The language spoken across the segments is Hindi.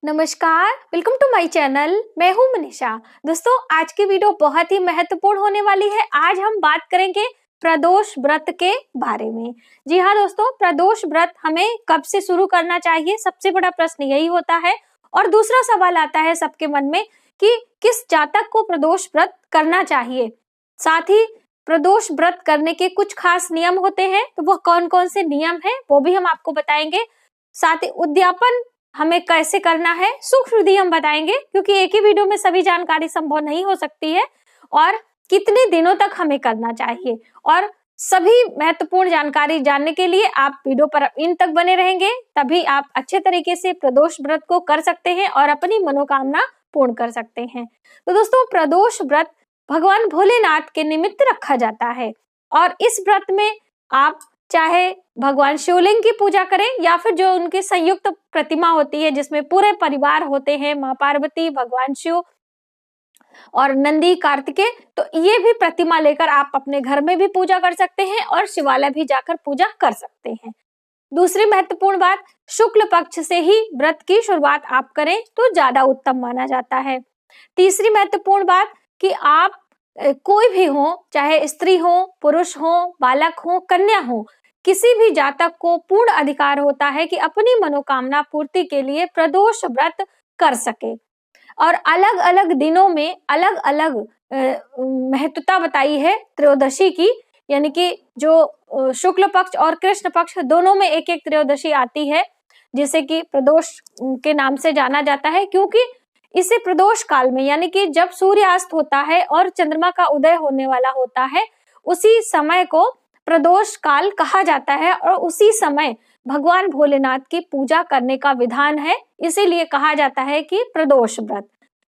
नमस्कार, वेलकम टू माय चैनल। मैं हूं मनीषा। दोस्तों, आज की वीडियो बहुत ही महत्वपूर्ण होने वाली है। आज हम बात करेंगे प्रदोष व्रत के बारे में। जी हाँ दोस्तों, प्रदोष व्रत हमें कब से शुरू करना चाहिए, सबसे बड़ा प्रश्न यही होता है। और दूसरा सवाल आता है सबके मन में कि किस जातक को प्रदोष व्रत करना चाहिए। साथ ही प्रदोष व्रत करने के कुछ खास नियम होते हैं, तो वो कौन कौन से नियम है वो भी हम आपको बताएंगे। साथ ही उद्यापन हमें कैसे करना है, सूक्ष्म विधि हम बताएंगे, क्योंकि एक ही वीडियो में सभी जानकारी संभव नहीं हो सकती है। और कितने दिनों तक हमें करना चाहिए, और सभी महत्वपूर्ण जानकारी जानने के लिए आप वीडियो पर इन तक बने रहेंगे, तभी आप अच्छे तरीके से प्रदोष व्रत को कर सकते हैं और अपनी मनोकामना पूर्ण कर सकते हैं। तो दोस्तों, प्रदोष व्रत भगवान भोलेनाथ के निमित्त रखा जाता है, और इस व्रत में आप चाहे भगवान शिवलिंग की पूजा करें या फिर जो उनकी संयुक्त प्रतिमा होती है जिसमें पूरे परिवार होते हैं, माँ पार्वती, भगवान शिव और नंदी, कार्तिकेय, तो ये भी प्रतिमा लेकर आप अपने घर में भी पूजा कर सकते हैं और शिवालय भी जाकर पूजा कर सकते हैं। दूसरी महत्वपूर्ण बात, शुक्ल पक्ष से ही व्रत की शुरुआत आप करें तो ज्यादा उत्तम माना जाता है। तीसरी महत्वपूर्ण बात कि आप कोई भी हो, चाहे स्त्री हो, पुरुष हो, बालक हो, कन्या हो, किसी भी जातक को पूर्ण अधिकार होता है कि अपनी मनोकामना पूर्ति के लिए प्रदोष व्रत कर सके। और अलग अलग दिनों में अलग अलग महत्वता बताई है त्रयोदशी की, यानी कि जो शुक्ल पक्ष और कृष्ण पक्ष दोनों में एक एक त्रयोदशी आती है, जिसे कि प्रदोष के नाम से जाना जाता है, क्योंकि इसे प्रदोष काल में, यानी कि जब सूर्यास्त होता है और चंद्रमा का उदय होने वाला होता है, उसी समय को प्रदोष काल कहा जाता है। और उसी समय भगवान भोलेनाथ की पूजा करने का विधान है, इसीलिए कहा जाता है कि प्रदोष व्रत।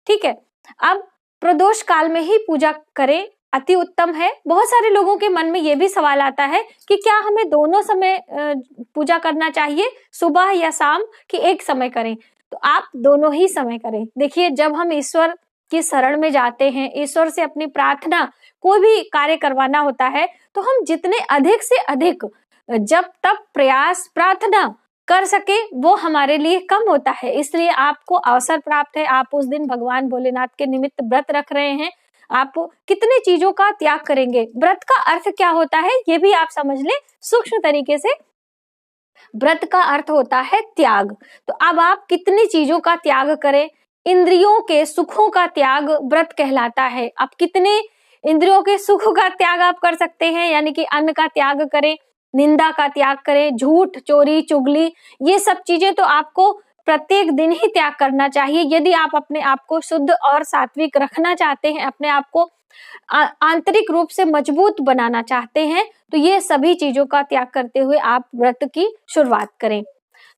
ठीक है, अब प्रदोष काल में ही पूजा करें, अति उत्तम है। बहुत सारे लोगों के मन में ये भी सवाल आता है कि क्या हमें दोनों समय पूजा करना चाहिए, सुबह या शाम, कि एक समय करें? तो आप दोनों ही समय करें। देखिए, जब हम ईश्वर की शरण में जाते हैं, ईश्वर से अपनी प्रार्थना, कोई भी कार्य करवाना होता है, तो हम जितने अधिक से अधिक जब तक प्रयास, प्रार्थना कर सके, वो हमारे लिए कम होता है। इसलिए आपको अवसर प्राप्त है, आप उस दिन भगवान भोलेनाथ के निमित्त व्रत रख रहे हैं, आप कितने चीजों का त्याग करेंगे। व्रत का अर्थ क्या होता है ये भी आप समझ लें सूक्ष्म तरीके से। व्रत का अर्थ होता है त्याग। तो अब आप कितनी चीजों का त्याग करें, इंद्रियों के सुखों का त्याग व्रत कहलाता है। अब कितने इंद्रियों के सुखों का त्याग आप कर सकते हैं, यानी कि अन्न का त्याग करें, निंदा का त्याग करें, झूठ, चोरी, चुगली, ये सब चीजें तो आपको प्रत्येक दिन ही त्याग करना चाहिए। यदि आप अपने आप को शुद्ध और सात्विक रखना चाहते हैं, अपने आप को आंतरिक रूप से मजबूत बनाना चाहते हैं, तो ये सभी चीजों का त्याग करते हुए आप व्रत की शुरुआत करें।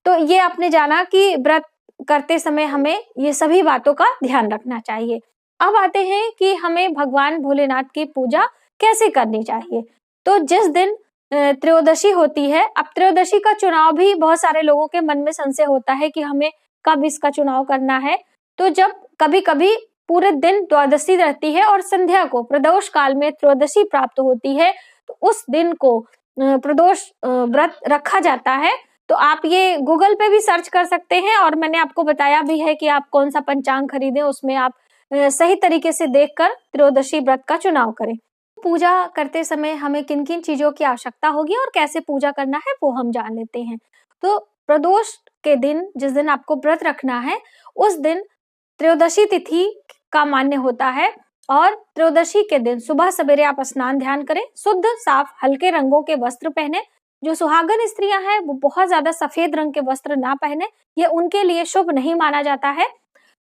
तो ये आपने जाना कि व्रत करते समय हमें ये सभी बातों का ध्यान रखना चाहिए। अब आते हैं कि हमें भगवान भोलेनाथ की पूजा कैसे करनी चाहिए। तो जिस दिन त्रयोदशी होती है, अब त्रयोदशी का चुनाव भी बहुत सारे लोगों के मन में संशय होता है कि हमें कब इसका चुनाव करना है। तो जब कभी कभी पूरे दिन द्वादशी रहती है और संध्या को प्रदोष काल में त्रयोदशी प्राप्त होती है, तो उस दिन को प्रदोष व्रत रखा जाता है। तो आप ये गूगल पे भी सर्च कर सकते हैं, और मैंने आपको बताया भी है कि आप कौन सा पंचांग खरीदें, उसमें आप सही तरीके से देखकर त्रयोदशी व्रत का चुनाव करें। पूजा करते समय हमें किन किन चीजों की आवश्यकता होगी और कैसे पूजा करना है वो हम जान लेते हैं। तो प्रदोष के दिन, जिस दिन आपको व्रत रखना है, उस दिन त्रयोदशी तिथि का मान्य होता है, और त्रयोदशी के दिन सुबह सवेरे आप स्नान ध्यान करें, शुद्ध साफ हल्के रंगों के वस्त्र पहने। जो सुहागन स्त्रियां हैं वो बहुत ज्यादा सफेद रंग के वस्त्र ना पहने, ये उनके लिए शुभ नहीं माना जाता है।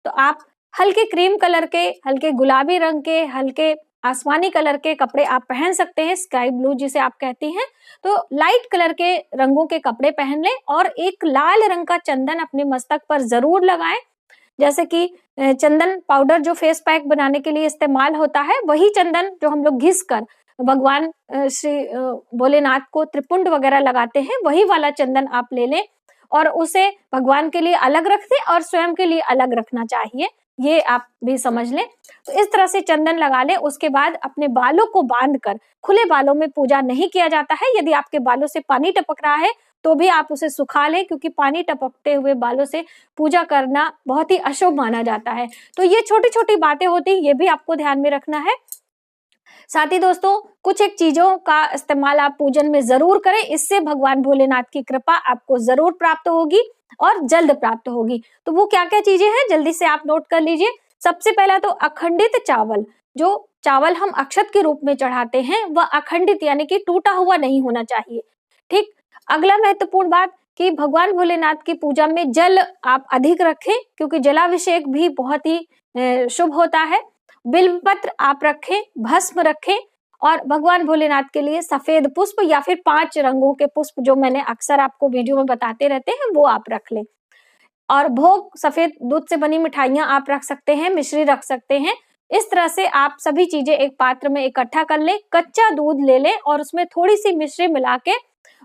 तो आप हल्के क्रीम कलर के, हल्के गुलाबी रंग के, हल्के आसमानी कलर के कपड़े आप पहन सकते हैं, स्काई ब्लू जिसे आप कहती हैं। तो लाइट कलर के रंगों के कपड़े पहन लें, और एक लाल रंग का चंदन अपने मस्तक पर जरूर लगाएं। जैसे कि चंदन पाउडर जो फेस पैक बनाने के लिए इस्तेमाल होता है, वही चंदन जो हम लोग घिस कर भगवान श्री भोलेनाथ को त्रिपुंड वगैरह लगाते हैं, वही वाला चंदन आप ले लें, और उसे भगवान के लिए अलग रख दें और स्वयं के लिए अलग रखना चाहिए, ये आप भी समझ लें। तो इस तरह से चंदन लगा लें। उसके बाद अपने बालों को बांधकर, खुले बालों में पूजा नहीं किया जाता है। यदि आपके बालों से पानी टपक रहा है तो भी आप उसे सुखा लें, क्योंकि पानी टपकते हुए बालों से पूजा करना बहुत ही अशुभ माना जाता है। तो ये छोटी छोटी बातें होती हैं, ये भी आपको ध्यान में रखना है। साथ ही दोस्तों कुछ एक चीजों का इस्तेमाल आप पूजन में जरूर करें, इससे भगवान भोलेनाथ की कृपा आपको जरूर प्राप्त होगी और जल्द प्राप्त होगी। तो वो क्या क्या चीजें हैं जल्दी से आप नोट कर लीजिए। सबसे पहला तो अखंडित चावल, जो चावल हम अक्षत के रूप में चढ़ाते हैं वह अखंडित यानी कि टूटा हुआ नहीं होना चाहिए। ठीक। अगला महत्वपूर्ण बात कि भगवान भोलेनाथ की पूजा में जल आप अधिक रखें, क्योंकि जलाभिषेक भी बहुत ही शुभ होता है। बिल्व पत्र आप रखें, भस्म रखें, और भगवान भोलेनाथ के लिए सफेद पुष्प या फिर 5 रंगों के पुष्प जो मैंने अक्सर आपको वीडियो में बताते रहते हैं वो आप रख लें। और भोग सफेद दूध से बनी मिठाइयां आप रख सकते हैं, मिश्री रख सकते हैं। इस तरह से आप सभी चीजें एक पात्र में इकट्ठा कर लें, कच्चा दूध ले लें और उसमें थोड़ी सी मिश्री मिला के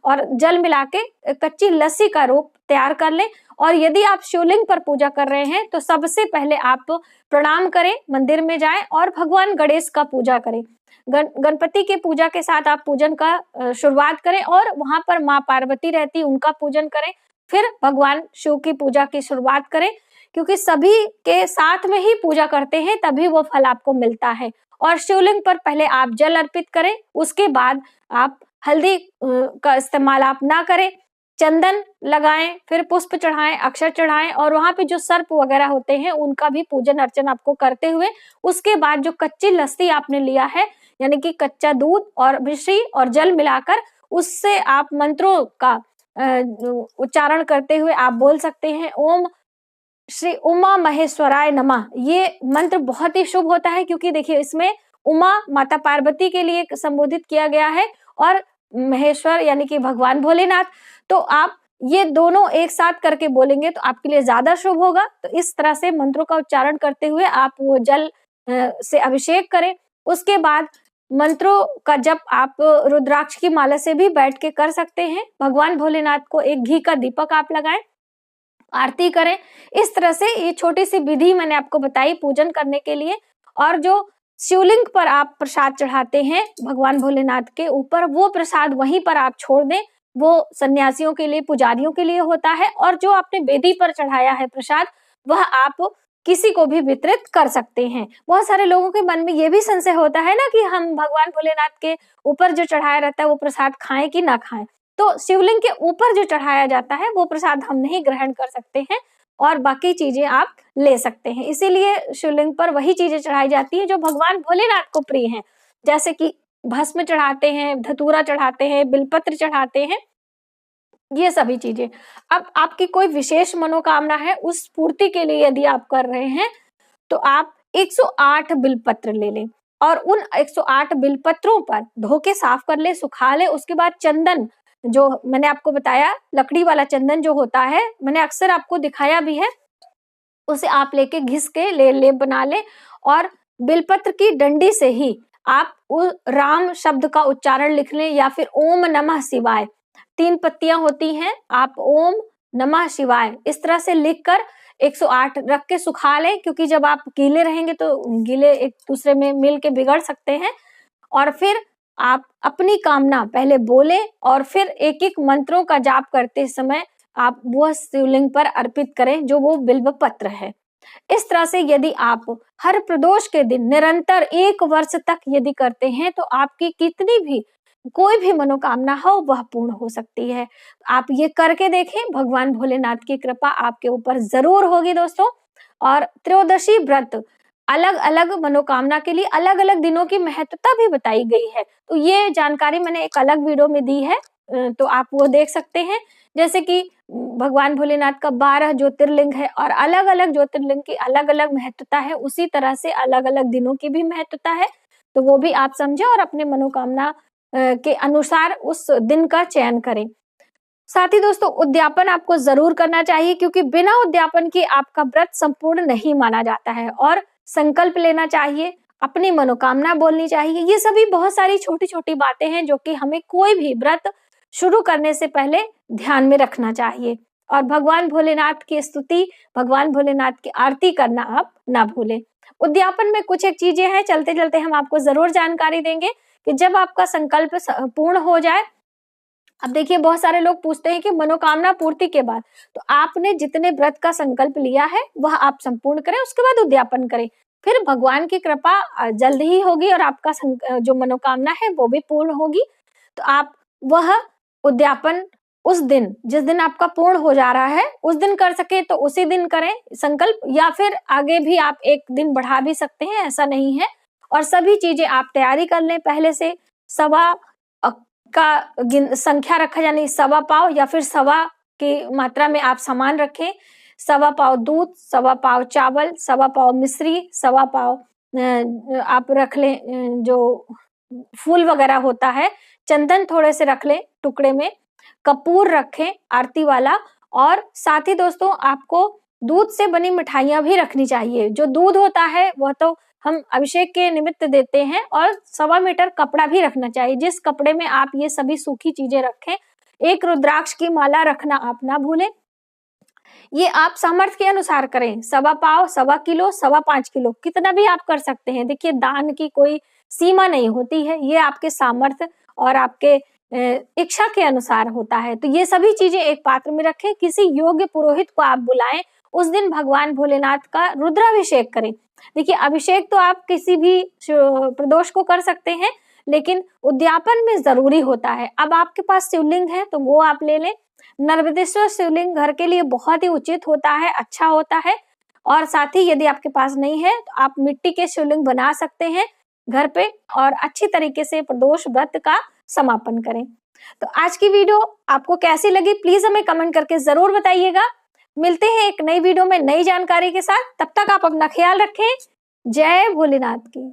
और जल मिला के कच्ची लस्सी का रूप तैयार कर लें। और यदि आप शिवलिंग पर पूजा कर रहे हैं तो सबसे पहले आप प्रणाम करें, मंदिर में जाएं और भगवान गणेश का पूजा करें। गणपति के पूजा के साथ आप पूजन का शुरुआत करें और वहां पर माँ पार्वती रहती उनका पूजन करें, फिर भगवान शिव की पूजा की शुरुआत करें, क्योंकि सभी के साथ में ही पूजा करते हैं तभी वो फल आपको मिलता है। और शिवलिंग पर पहले आप जल अर्पित करें, उसके बाद आप हल्दी का इस्तेमाल आप ना करें, चंदन लगाएं, फिर पुष्प चढ़ाएं, अक्षर चढ़ाएं, और वहां पे जो सर्प वगैरह होते हैं उनका भी पूजन अर्चन आपको करते हुए उसके बाद जो कच्ची लस्सी आपने लिया है यानी कि कच्चा दूध और मिश्री और जल मिलाकर उससे आप मंत्रों का उच्चारण करते हुए आप बोल सकते हैं ओम श्री उमा महेश्वराय नमः। ये मंत्र बहुत ही शुभ होता है, क्योंकि देखिए इसमें उमा माता पार्वती के लिए संबोधित किया गया है और महेश्वर यानी कि भगवान भोलेनाथ। तो आप ये दोनों एक साथ करके बोलेंगे तो आपके लिए ज्यादा शुभ होगा। तो इस तरह से मंत्रों का उच्चारण करते हुए आप वो जल से अभिषेक करें। उसके बाद मंत्रों का जप आप रुद्राक्ष की माला से भी बैठ के कर सकते हैं। भगवान भोलेनाथ को एक घी का दीपक आप लगाएं, आरती करें। इस तरह से ये छोटी सी विधि मैंने आपको बताई पूजन करने के लिए। और जो शिवलिंग पर आप प्रसाद चढ़ाते हैं भगवान भोलेनाथ के ऊपर, वो प्रसाद वहीं पर आप छोड़ दें, वो सन्यासियों के लिए, पुजारियों के लिए होता है। और जो आपने वेदी पर चढ़ाया है प्रसाद वह आप किसी को भी वितरित कर सकते हैं। बहुत सारे लोगों के मन में ये भी संशय होता है ना कि हम भगवान भोलेनाथ के ऊपर जो चढ़ाया रहता है वो प्रसाद खाएं कि ना खाएं। तो शिवलिंग के ऊपर जो चढ़ाया जाता है वो प्रसाद हम नहीं ग्रहण कर सकते हैं और बाकी चीजें आप ले सकते हैं। इसीलिए शिवलिंग पर वही चीजें चढ़ाई जाती है जो भगवान भोलेनाथ को प्रिय हैं, जैसे कि भस्म चढ़ाते हैं, धतूरा चढ़ाते हैं, बिलपत्र चढ़ाते हैं, ये सभी चीजें। अब आपकी कोई विशेष मनोकामना है, उस पूर्ति के लिए यदि आप कर रहे हैं तो आप 108 बिलपत्र ले लें और उन 108 बिलपत्रों पर धो के साफ कर ले, सुखा ले। उसके बाद चंदन, जो मैंने आपको बताया लकड़ी वाला चंदन जो होता है, मैंने अक्सर आपको दिखाया भी है, उसे आप लेके घिस के लेप बना ले और बिलपत्र की डंडी से ही आप राम शब्द का उच्चारण लिख लें या फिर ओम नमः शिवाय। 3 पत्तियां होती हैं, आप ओम नमः शिवाय इस तरह से लिखकर 108 रख के सुखा लें, क्योंकि जब आप गीले रहेंगे तो गीले एक दूसरे में मिल के बिगड़ सकते हैं। और फिर आप अपनी कामना पहले बोले और फिर एक एक मंत्रों का जाप करते समय आप वह शिवलिंग पर अर्पित करें जो वो बिल्व पत्र है। इस तरह से यदि आप हर प्रदोष के दिन निरंतर 1 वर्ष तक यदि करते हैं तो आपकी कितनी भी कोई भी मनोकामना हो वह पूर्ण हो सकती है। आप ये करके देखें, भगवान भोलेनाथ की कृपा आपके ऊपर जरूर होगी दोस्तों। और त्रयोदशी व्रत अलग अलग मनोकामना के लिए अलग अलग दिनों की महत्वता भी बताई गई है, तो ये जानकारी मैंने एक अलग वीडियो में दी है, तो आप वो देख सकते हैं। जैसे कि भगवान भोलेनाथ का 12 ज्योतिर्लिंग है और अलग अलग ज्योतिर्लिंग की अलग अलग महत्वता है, उसी तरह से अलग अलग दिनों की भी महत्वता है। तो वो भी आप समझे और अपने मनोकामना के अनुसार उस दिन का चयन करें। साथ ही दोस्तों उद्यापन आपको जरूर करना चाहिए, क्योंकि बिना उद्यापन के आपका व्रत संपूर्ण नहीं माना जाता है। और संकल्प लेना चाहिए, अपनी मनोकामना बोलनी चाहिए। ये सभी बहुत सारी छोटी छोटी बातें हैं जो कि हमें कोई भी व्रत शुरू करने से पहले ध्यान में रखना चाहिए। और भगवान भोलेनाथ की स्तुति, भगवान भोलेनाथ की आरती करना आप ना भूलें। उद्यापन में कुछ एक चीजें हैं, चलते चलते हम आपको जरूर जानकारी देंगे कि जब आपका संकल्प पूर्ण हो जाए अब देखिए बहुत सारे लोग पूछते हैं कि मनोकामना पूर्ति के बाद, तो आपने जितने व्रत का संकल्प लिया है वह आप संपूर्ण करें, उसके बाद उद्यापन करें, फिर भगवान की कृपा जल्द ही होगी और आपका जो मनोकामना है वो भी पूर्ण होगी। तो आप वह उद्यापन उस दिन, जिस दिन आपका पूर्ण हो जा रहा है उस दिन कर सके तो उसी दिन करें संकल्प, या फिर आगे भी आप एक दिन बढ़ा भी सकते हैं, ऐसा नहीं है। और सभी चीजें आप तैयारी कर लें पहले से। सवा का संख्या रखा, यानी सवा पाव या फिर सवा की मात्रा में आप सामान रखें। सवा पाव दूध, सवा पाव चावल, सवा पाव मिश्री, सवा पाव आप रख लें जो फूल वगैरह होता है, चंदन थोड़े से रख लें टुकड़े में, कपूर रखें आरती वाला। और साथ ही दोस्तों आपको दूध से बनी मिठाइयां भी रखनी चाहिए। जो दूध होता है वह तो हम अभिषेक के निमित्त देते हैं, और 1.25 मीटर कपड़ा भी रखना चाहिए, जिस कपड़े में आप ये सभी सूखी चीजें रखें। एक रुद्राक्ष की माला रखना आप ना भूलें। ये आप सामर्थ्य के अनुसार करें, सवा पाव, सवा किलो, 5.25 किलो, कितना भी आप कर सकते हैं। देखिए दान की कोई सीमा नहीं होती है, ये आपके सामर्थ्य और आपके इच्छा के अनुसार होता है। तो ये सभी चीजें एक पात्र में रखें, किसी योग्य पुरोहित को आप बुलाएं, उस दिन भगवान भोलेनाथ का रुद्राभिषेक करें। देखिए अभिषेक तो आप किसी भी प्रदोष को कर सकते हैं, लेकिन उद्यापन में जरूरी होता है। अब आपके पास शिवलिंग है तो वो आप ले लें। नर्मदेश्वर शिवलिंग घर के लिए बहुत ही उचित होता है, अच्छा होता है। और साथ ही यदि आपके पास नहीं है तो आप मिट्टी के शिवलिंग बना सकते हैं घर पे, और अच्छी तरीके से प्रदोष व्रत का समापन करें। तो आज की वीडियो आपको कैसी लगी प्लीज हमें कमेंट करके जरूर बताइएगा। मिलते हैं एक नई वीडियो में नई जानकारी के साथ, तब तक आप अपना ख्याल रखें। जय भोलेनाथ की।